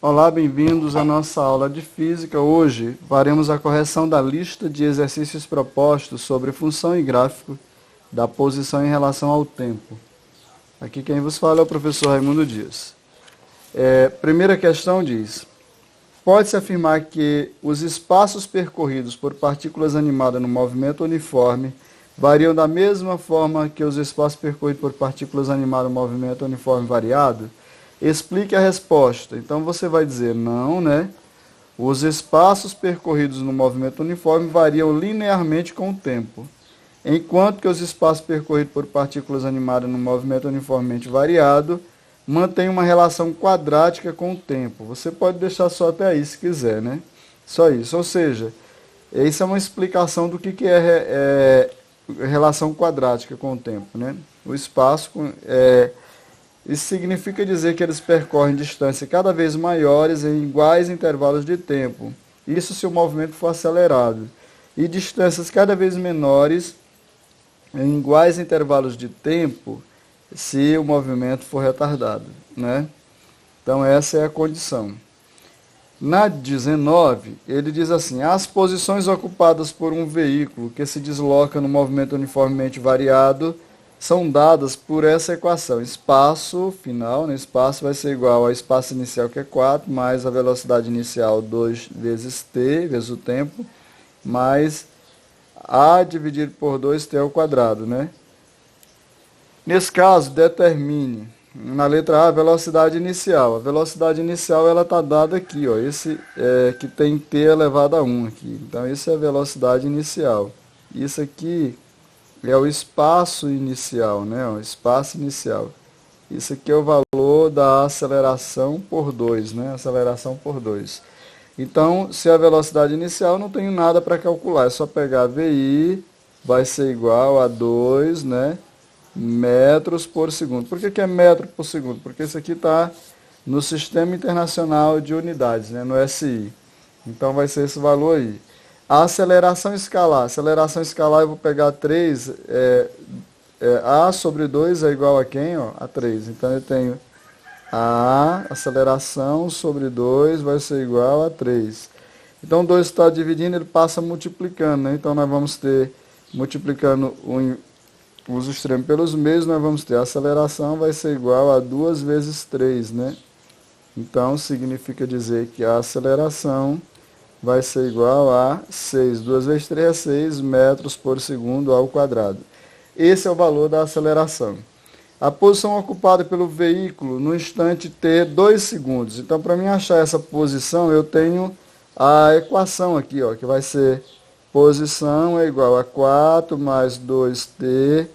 Olá, bem-vindos à nossa aula de Física. Hoje faremos a correção da lista de exercícios propostos sobre função e gráfico da posição em relação ao tempo. Aqui quem vos fala é o professor Raimundo Dias. Primeira questão diz: pode-se afirmar que os espaços percorridos por partículas animadas no movimento uniforme variam da mesma forma que os espaços percorridos por partículas animadas no movimento uniforme variado? Explique a resposta. Então você vai dizer não, né? Os espaços percorridos no movimento uniforme variam linearmente com o tempo, enquanto que os espaços percorridos por partículas animadas no movimento uniformemente variado mantêm uma relação quadrática com o tempo. Você pode deixar só até aí se quiser, né? Só isso. Ou seja, isso é uma explicação do que é relação quadrática com o tempo, né? O espaço isso significa dizer que eles percorrem distâncias cada vez maiores em iguais intervalos de tempo. Isso se o movimento for acelerado. E distâncias cada vez menores em iguais intervalos de tempo se o movimento for retardado, né? Então essa é a condição. Na 19, ele diz assim: as posições ocupadas por um veículo que se desloca no movimento uniformemente variado são dadas por essa equação. Espaço final, né? Espaço vai ser igual ao espaço inicial, que é 4, mais a velocidade inicial, 2 vezes t, vezes o tempo, mais a dividido por 2t ao quadrado, né? Nesse caso, determine, na letra A, a velocidade inicial. A velocidade inicial ela está dada aqui, ó, esse que tem t elevado a 1 aqui. Então, isso é a velocidade inicial. Isso aqui é o espaço inicial, né? O espaço inicial. Isso aqui é o valor da aceleração por 2, né? Aceleração por 2. Então, se a velocidade inicial, não tenho nada para calcular. É só pegar VI, vai ser igual a 2, né? Metros por segundo. Por que é metro por segundo? Porque isso aqui está no Sistema Internacional de Unidades, né? No SI. Então, vai ser esse valor aí. A aceleração escalar. Aceleração escalar eu vou pegar 3. A sobre 2 é igual a quem? Ó, a 3. Então eu tenho a aceleração sobre 2 vai ser igual a 3. Então 2 está dividindo, ele passa multiplicando, né? Então nós vamos ter, multiplicando os extremos pelos meios, nós vamos ter a aceleração vai ser igual a 2 vezes 3, né? Então significa dizer que a aceleração vai ser igual a 6. 2 vezes 3 é 6 metros por segundo ao quadrado. Esse é o valor da aceleração. A posição ocupada pelo veículo no instante t, 2 segundos. Então, para mim achar essa posição, eu tenho a equação aqui, ó, que vai ser posição é igual a 4 mais 2t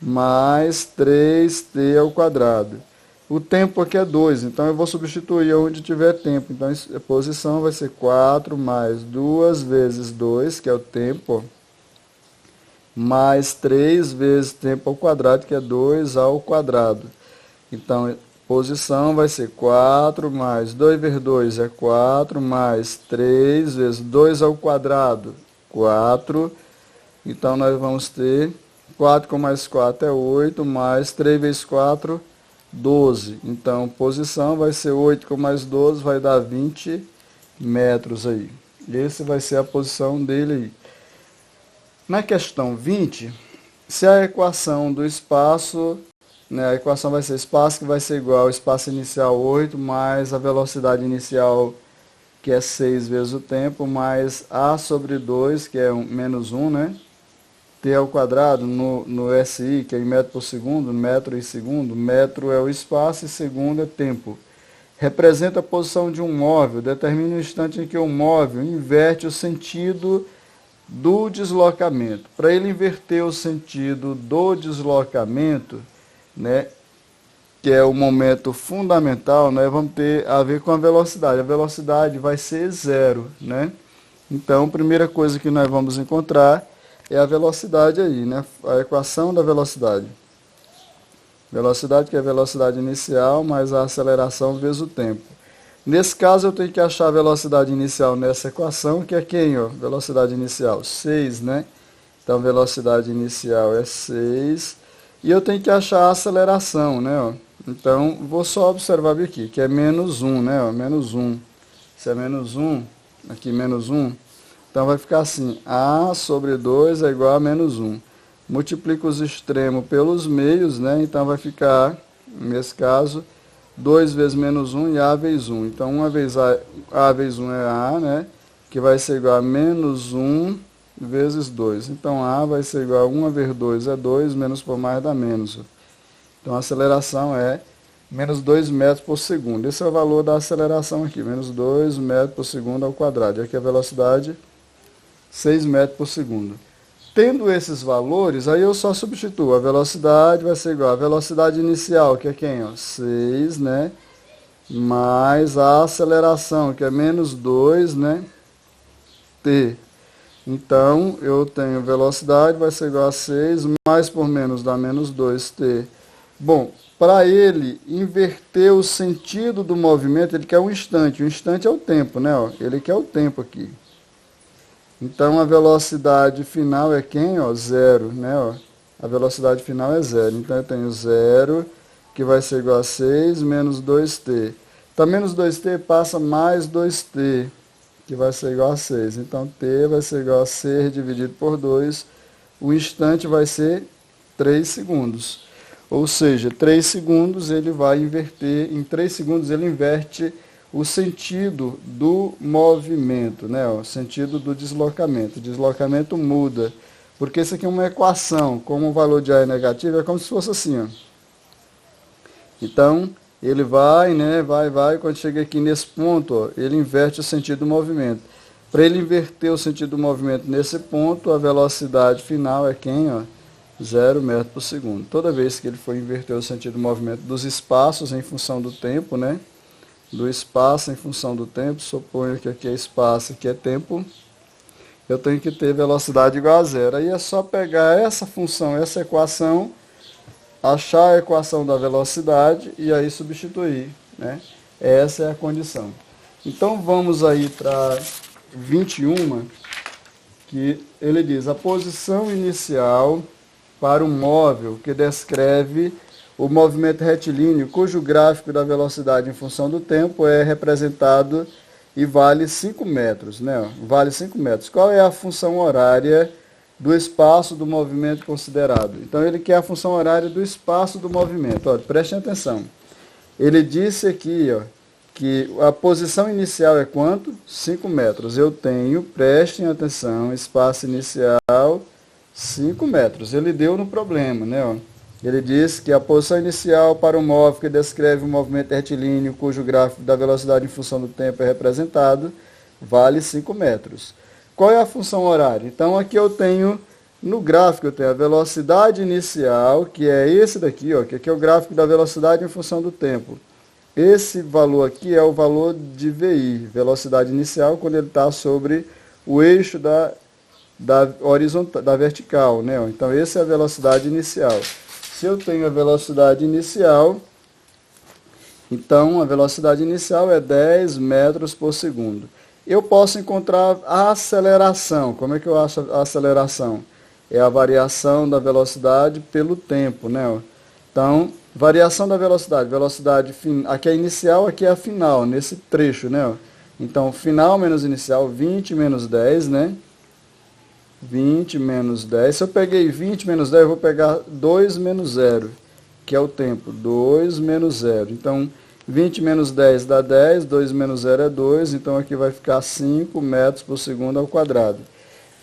mais 3t ao quadrado. O tempo aqui é 2, então eu vou substituir onde tiver tempo. Então a posição vai ser 4 mais 2 vezes 2, que é o tempo, mais 3 vezes tempo ao quadrado, que é 2 ao quadrado. Então, posição vai ser 4 mais 2 vezes 2 é 4, mais 3 vezes 2 ao quadrado, 4. Então, nós vamos ter 4 com mais 4 é 8, mais 3 vezes 4, 12. Então, posição vai ser 8 com mais 12, vai dar 20 metros aí. Esse vai ser a posição dele aí. Na questão 20, se a equação do espaço, né, a equação vai ser espaço que vai ser igual ao espaço inicial 8, mais a velocidade inicial, que é 6 vezes o tempo, mais a sobre 2, que é menos 1, né? T ao quadrado no SI, que é em metro por segundo, metro e segundo. Metro é o espaço e segundo é tempo. Representa a posição de um móvel. Determine o instante em que o móvel inverte o sentido do deslocamento. Para ele inverter o sentido do deslocamento, né, que é o momento fundamental, né, vamos ter a ver com a velocidade. A velocidade vai ser zero, né? Então, a primeira coisa que nós vamos encontrar é a velocidade aí, né? A equação da velocidade. Velocidade, que é a velocidade inicial, mais a aceleração vezes o tempo. Nesse caso, eu tenho que achar a velocidade inicial nessa equação, que é quem, ó? Velocidade inicial, 6, né? Então, velocidade inicial é 6. E eu tenho que achar a aceleração, né? Ó? Então, vou só observar aqui, que é menos 1, né? Ó, menos 1. Se é menos 1, aqui menos 1, então vai ficar assim, A sobre 2 é igual a menos 1. Multiplica os extremos pelos meios, né? Então vai ficar, nesse caso, 2 vezes menos 1 e A vezes 1. Então, uma vez A vezes 1 é A, né? Que vai ser igual a menos 1 vezes 2. Então, A vai ser igual a 1 vezes 2 é 2, menos por mais dá menos. Então, a aceleração é menos 2 metros por segundo. Esse é o valor da aceleração aqui, menos 2 metros por segundo ao quadrado. E aqui a velocidade, 6 metros por segundo. Tendo esses valores, aí eu só substituo. A velocidade vai ser igual a velocidade inicial, que é quem? Ó? 6, né? Mais a aceleração, que é menos 2, né? T. Então, eu tenho velocidade, vai ser igual a 6, mais por menos dá menos 2t. Bom, para ele inverter o sentido do movimento, ele quer um instante. O instante é o tempo, né? Ó, ele quer o tempo aqui. Então, a velocidade final é quem? Ó, 0, né? Ó, a velocidade final é 0. Então, eu tenho 0, que vai ser igual a 6, menos 2t. Então, menos 2t passa mais 2t, que vai ser igual a 6. Então, t vai ser igual a 6 dividido por 2. O instante vai ser 3 segundos. Ou seja, 3 segundos ele vai inverter, em 3 segundos ele inverte o sentido do movimento, né? O sentido do deslocamento. O deslocamento muda, porque isso aqui é uma equação, como o valor de A é negativo, é como se fosse assim, ó. Então, ele vai, né? Vai, quando chega aqui nesse ponto, ó, ele inverte o sentido do movimento. Para ele inverter o sentido do movimento nesse ponto, a velocidade final é quem, ó? 0 metro por segundo. Toda vez que ele for inverter o sentido do movimento dos espaços em função do tempo, né? Do espaço em função do tempo, suponho que aqui é espaço, aqui é tempo, eu tenho que ter velocidade igual a 0. Aí é só pegar essa função, essa equação, achar a equação da velocidade e aí substituir, né? Essa é a condição. Então vamos aí para 21, que ele diz a posição inicial para um móvel que descreve o movimento retilíneo, cujo gráfico da velocidade em função do tempo é representado e vale 5 metros, né? Vale 5 metros. Qual é a função horária do espaço do movimento considerado? Então, ele quer a função horária do espaço do movimento. Olha, prestem atenção. Ele disse aqui, ó, que a posição inicial é quanto? 5 metros. Eu tenho, prestem atenção, espaço inicial 5 metros. Ele deu no problema, né? Ó. Ele diz que a posição inicial para o móvel que descreve o movimento retilíneo, cujo gráfico da velocidade em função do tempo é representado, vale 5 metros. Qual é a função horária? Então, aqui eu tenho, no gráfico, eu tenho a velocidade inicial, que é esse daqui, ó, que aqui é o gráfico da velocidade em função do tempo. Esse valor aqui é o valor de VI, velocidade inicial, quando ele está sobre o eixo da horizontal, da vertical, né? Então, essa é a velocidade inicial. Se eu tenho a velocidade inicial, então a velocidade inicial é 10 metros por segundo. Eu posso encontrar a aceleração. Como é que eu acho a aceleração? É a variação da velocidade pelo tempo, né? Então, variação da velocidade. Velocidade, aqui é inicial, aqui é a final, nesse trecho, né? Então, final menos inicial, 20 menos 10, né? 20 menos 10. Se eu peguei 20 menos 10, eu vou pegar 2 menos 0, que é o tempo. 2 menos 0. Então, 20 menos 10 dá 10, 2 menos 0 é 2, então aqui vai ficar 5 metros por segundo ao quadrado.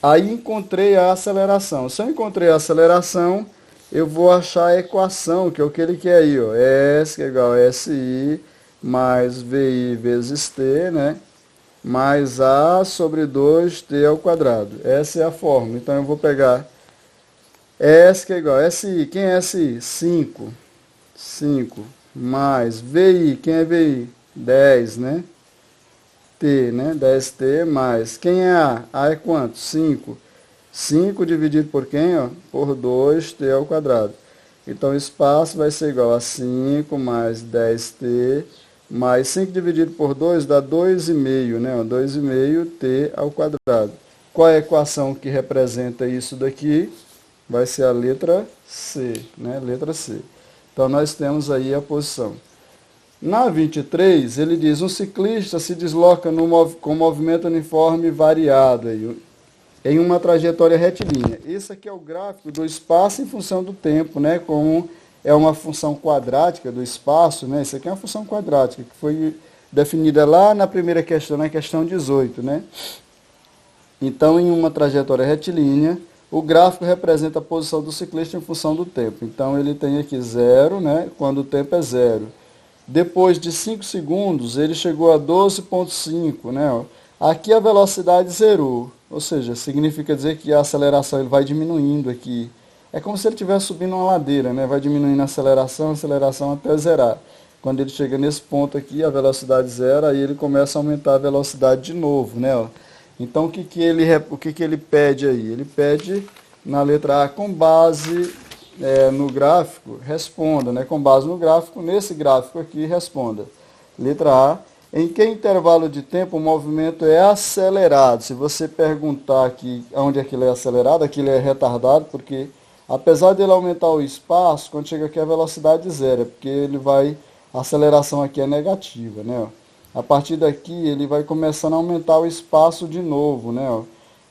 Aí encontrei a aceleração. Se eu encontrei a aceleração, eu vou achar a equação, que é o que ele quer aí, ó. S, que é igual a SI, mais VI vezes T, né? Mais A sobre 2T ao quadrado. Essa é a fórmula. Então, eu vou pegar S, que é igual a SI. Quem é SI? 5. 5. Mais VI. Quem é VI? 10, né? T, né? 10T mais. Quem é A? A é quanto? 5. 5 dividido por quem? Ó? Por 2T ao quadrado. Então, o espaço vai ser igual a 5 mais 10T mais 5 dividido por 2 dá 2,5, né? 2,5t ao quadrado. Qual é a equação que representa isso daqui? Vai ser a letra C, né? Letra C. Então nós temos aí a posição. Na 23, ele diz, um ciclista se desloca com movimento uniforme variado aí, em uma trajetória retilínea. Esse aqui é o gráfico do espaço em função do tempo, né? Como é uma função quadrática do espaço, né? Isso aqui é uma função quadrática que foi definida lá na primeira questão, na questão 18, né? Então, em uma trajetória retilínea, o gráfico representa a posição do ciclista em função do tempo. Então, ele tem aqui 0, né? Quando o tempo é 0. Depois de 5 segundos, ele chegou a 12,5, né? Aqui a velocidade zerou, ou seja, significa dizer que a aceleração ele vai diminuindo aqui. É como se ele estivesse subindo uma ladeira, né? Vai diminuindo a aceleração até zerar. Quando ele chega nesse ponto aqui, a velocidade zera, aí ele começa a aumentar a velocidade de novo, né? Então, o que ele pede aí? Ele pede, na letra A, com base no gráfico, responda, né? Com base no gráfico, nesse gráfico aqui, responda. Letra A, em que intervalo de tempo o movimento é acelerado? Se você perguntar aqui onde aquilo é acelerado, aquilo é retardado, porque apesar dele aumentar o espaço, quando chega aqui a velocidade zero, porque a aceleração aqui é negativa, né? A partir daqui ele vai começando a aumentar o espaço de novo, né?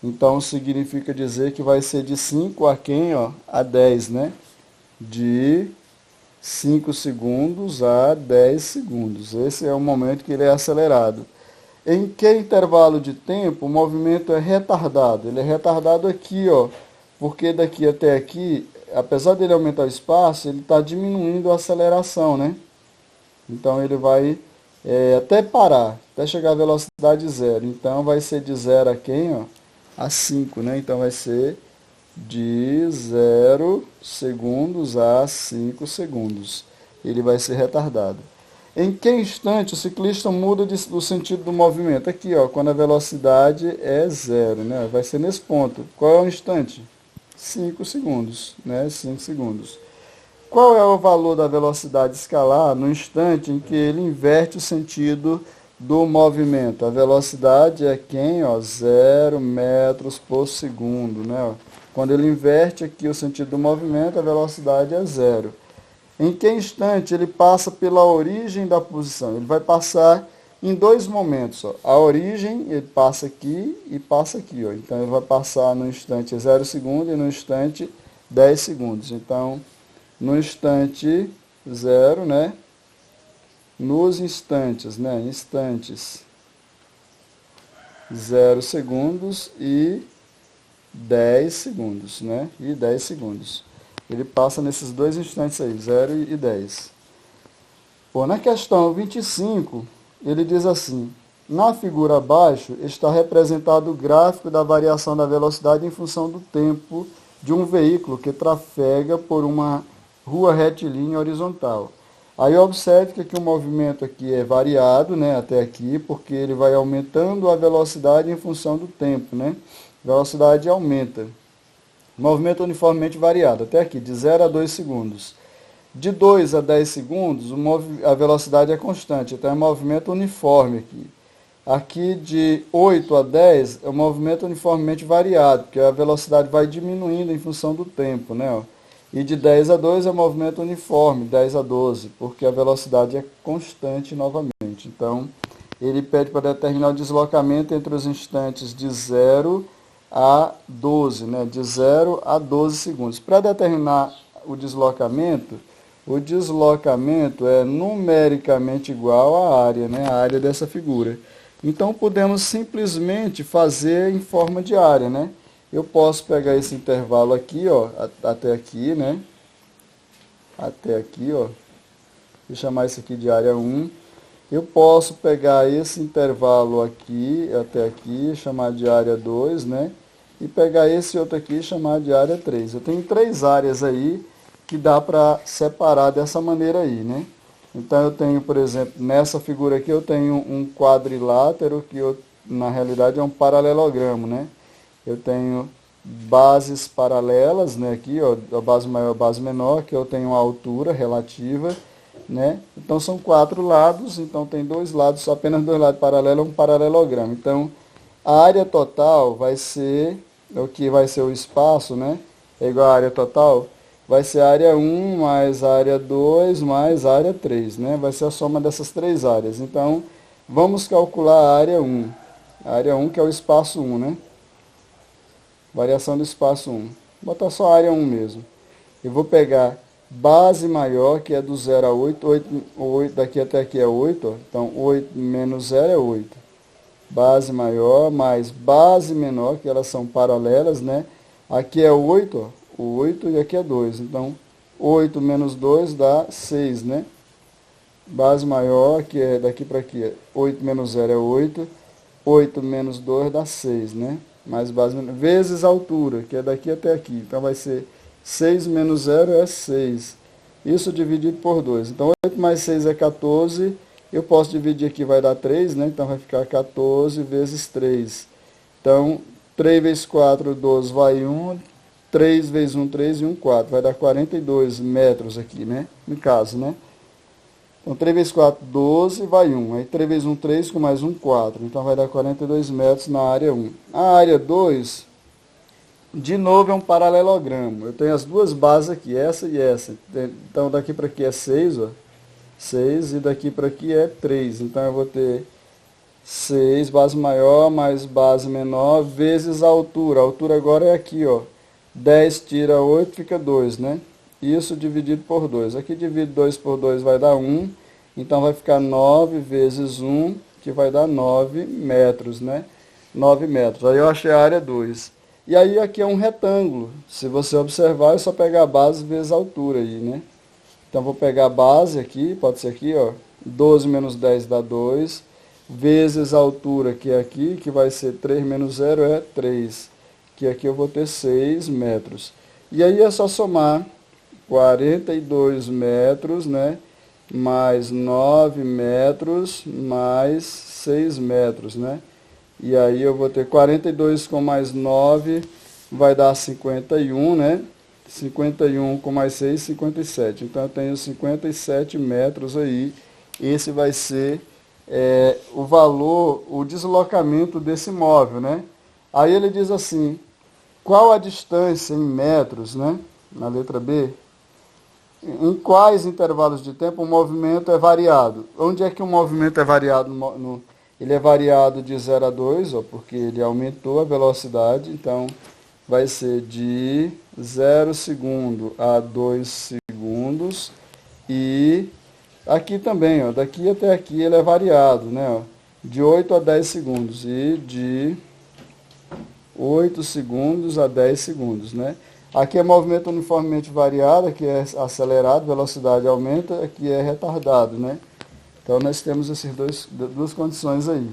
Então significa dizer que vai ser de 5 a quem? A 10, né? De 5 segundos a 10 segundos. Esse é o momento que ele é acelerado. Em que intervalo de tempo o movimento é retardado? Ele é retardado aqui, porque daqui até aqui, apesar dele aumentar o espaço, ele está diminuindo a aceleração, né? Então ele vai até parar, até chegar à velocidade zero. Então vai ser de 0 a quem? A 5, né? Então vai ser de 0 segundos a 5 segundos. Ele vai ser retardado. Em que instante o ciclista muda do sentido do movimento? Aqui, quando a velocidade é zero, né? Vai ser nesse ponto. Qual é o instante? 5 segundos, né? 5 segundos. Qual é o valor da velocidade escalar no instante em que ele inverte o sentido do movimento? A velocidade é quem? 0 metros por segundo, né? Quando ele inverte aqui o sentido do movimento, a velocidade é 0. Em que instante ele passa pela origem da posição? Ele vai passar em dois momentos. A origem, ele passa aqui e passa aqui. Então, ele vai passar no instante 0 segundo e no instante 10 segundos. Então, no instante 0, né? Nos instantes, né? Instantes 0 segundos e 10 segundos, né? E 10 segundos. Ele passa nesses dois instantes aí, 0 e 10. Na questão 25, ele diz assim, na figura abaixo está representado o gráfico da variação da velocidade em função do tempo de um veículo que trafega por uma rua retilínea horizontal. Aí observe que aqui o movimento aqui é variado, né, até aqui, porque ele vai aumentando a velocidade em função do tempo, né? Velocidade aumenta. Movimento uniformemente variado, até aqui, de 0 a 2 segundos. De 2 a 10 segundos, a velocidade é constante, então é movimento uniforme aqui. Aqui de 8 a 10 é um movimento uniformemente variado, porque a velocidade vai diminuindo em função do tempo, né? E de 10 a 2 é movimento uniforme, 10 a 12, porque a velocidade é constante novamente. Então, ele pede para determinar o deslocamento entre os instantes de 0 a 12, né? De 0 a 12 segundos. Para determinar o deslocamento é numericamente igual à área, né? A área dessa figura. Então, podemos simplesmente fazer em forma de área, né? Eu posso pegar esse intervalo aqui, até aqui, né? Até aqui, Vou chamar isso aqui de área 1. Eu posso pegar esse intervalo aqui, até aqui, chamar de área 2, né? E pegar esse outro aqui e chamar de área 3. Eu tenho 3 áreas aí que dá para separar dessa maneira aí, né? Então eu tenho, por exemplo, nessa figura aqui eu tenho um quadrilátero que na realidade é um paralelogramo, né? Eu tenho bases paralelas, né? Aqui, a base maior e a base menor, que eu tenho a altura relativa, né? Então são 4 lados, então tem 2 lados, apenas 2 lados paralelos, é um paralelogramo. Então a área total vai ser, o que vai ser o espaço, né? É igual à área total vai ser a área 1 mais a área 2 mais a área 3, né? Vai ser a soma dessas três áreas. Então, vamos calcular a área 1. A área 1 que é o espaço 1, né? Variação do espaço 1. Vou botar só a área 1 mesmo. Eu vou pegar base maior, que é do 0 a 8. 8 daqui até aqui é 8. Ó. Então, 8 menos 0 é 8. Base maior mais base menor, que elas são paralelas, né? Aqui é 8, ó. 8 e aqui é 2. Então, 8 menos 2 dá 6, né? Base maior, que é daqui para aqui, 8 menos 0 é 8. 8 menos 2 dá 6, né? Mais base menor, vezes a altura, que é daqui até aqui. Então, vai ser 6 menos 0 é 6. Isso dividido por 2. Então, 8 mais 6 é 14. Eu posso dividir aqui, vai dar 3, né? Então, vai ficar 14 vezes 3. Então, 3 vezes 4, 12, vai 1. 3 vezes 1, 3 e 1, 4. Vai dar 42 metros aqui, né? No caso, né? Então, 3 vezes 4, 12, vai 1. Aí, 3 vezes 1, 3, com mais 1, 4. Então, vai dar 42 metros na área 1. A área 2, de novo, é um paralelogramo. Eu tenho as duas bases aqui, essa e essa. Então, daqui para aqui é 6, ó. 6, e daqui para aqui é 3. Então, eu vou ter 6, base maior, mais base menor, vezes a altura. A altura agora é aqui, ó. 10 tira 8, fica 2, né? Isso dividido por 2. Aqui divide 2 por 2 vai dar 1. Então, vai ficar 9 vezes 1, que vai dar 9 metros, né? 9 metros. Aí eu achei a área 2. E aí aqui é um retângulo. Se você observar, é só pegar a base vezes a altura aí, né? Então, vou pegar a base aqui, pode ser aqui, ó. 12 menos 10 dá 2. Vezes a altura, que é aqui, que vai ser 3 menos 0 é 3. Que aqui eu vou ter 6 metros. E aí é só somar 42 metros, né? Mais 9 metros, mais 6 metros, né? E aí eu vou ter 42 com mais 9, vai dar 51, né? 51 com mais 6, 57. Então, eu tenho 57 metros aí. Esse vai ser o valor, o deslocamento desse móvel, né? Aí ele diz assim, qual a distância em metros, né? Na letra B. Em quais intervalos de tempo o movimento é variado? Onde é que o movimento é variado? Ele é variado de 0 a 2, ó, porque ele aumentou a velocidade. Então, vai ser de 0 segundo a 2 segundos. E aqui também, ó, daqui até aqui ele é variado, né? Ó, de 8 a 10 segundos. E de 8 segundos a 10 segundos, né? Aqui é movimento uniformemente variado, aqui é acelerado, velocidade aumenta, aqui é retardado, né? Então, nós temos essas duas condições aí.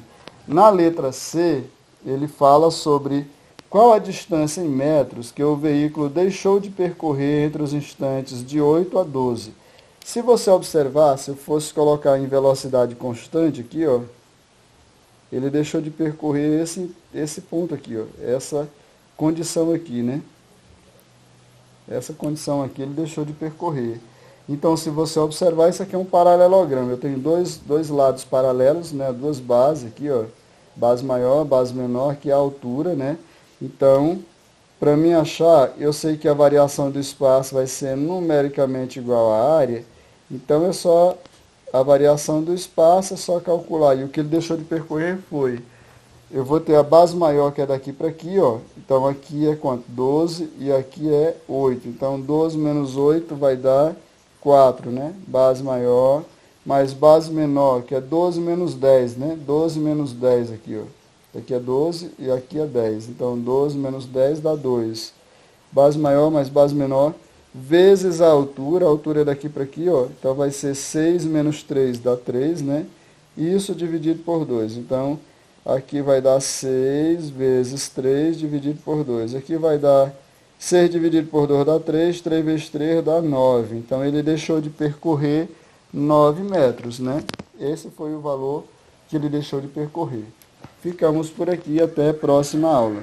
Na letra C, ele fala sobre qual a distância em metros que o veículo deixou de percorrer entre os instantes de 8 a 12. Se você observar, se eu fosse colocar em velocidade constante aqui, ó, ele deixou de percorrer esse ponto aqui, ó, essa condição aqui, né? Essa condição aqui ele deixou de percorrer. Então, se você observar, isso aqui é um paralelogramo. Eu tenho dois lados paralelos, né? Duas bases aqui, ó. Base maior, base menor, aqui é a altura, né? Então, para mim achar, eu sei que a variação do espaço vai ser numericamente igual à área. Então, é só a variação do espaço, é só calcular. E o que ele deixou de percorrer foi... Eu vou ter a base maior, que é daqui para aqui, ó. Então, aqui é quanto? 12 e aqui é 8. Então, 12 menos 8 vai dar 4, né? Base maior, mais base menor, que é 12 menos 10, né? 12 menos 10 aqui, ó. Aqui é 12 e aqui é 10. Então, 12 menos 10 dá 2. Base maior mais base menor, vezes a altura é daqui para aqui, ó. Então, vai ser 6 menos 3 dá 3, né? E isso dividido por 2. Então, aqui vai dar 6 vezes 3 dividido por 2. Aqui vai dar 6 dividido por 2 dá 3, 3 vezes 3 dá 9. Então, ele deixou de percorrer 9 metros, né? Esse foi o valor que ele deixou de percorrer. Ficamos por aqui, até a próxima aula.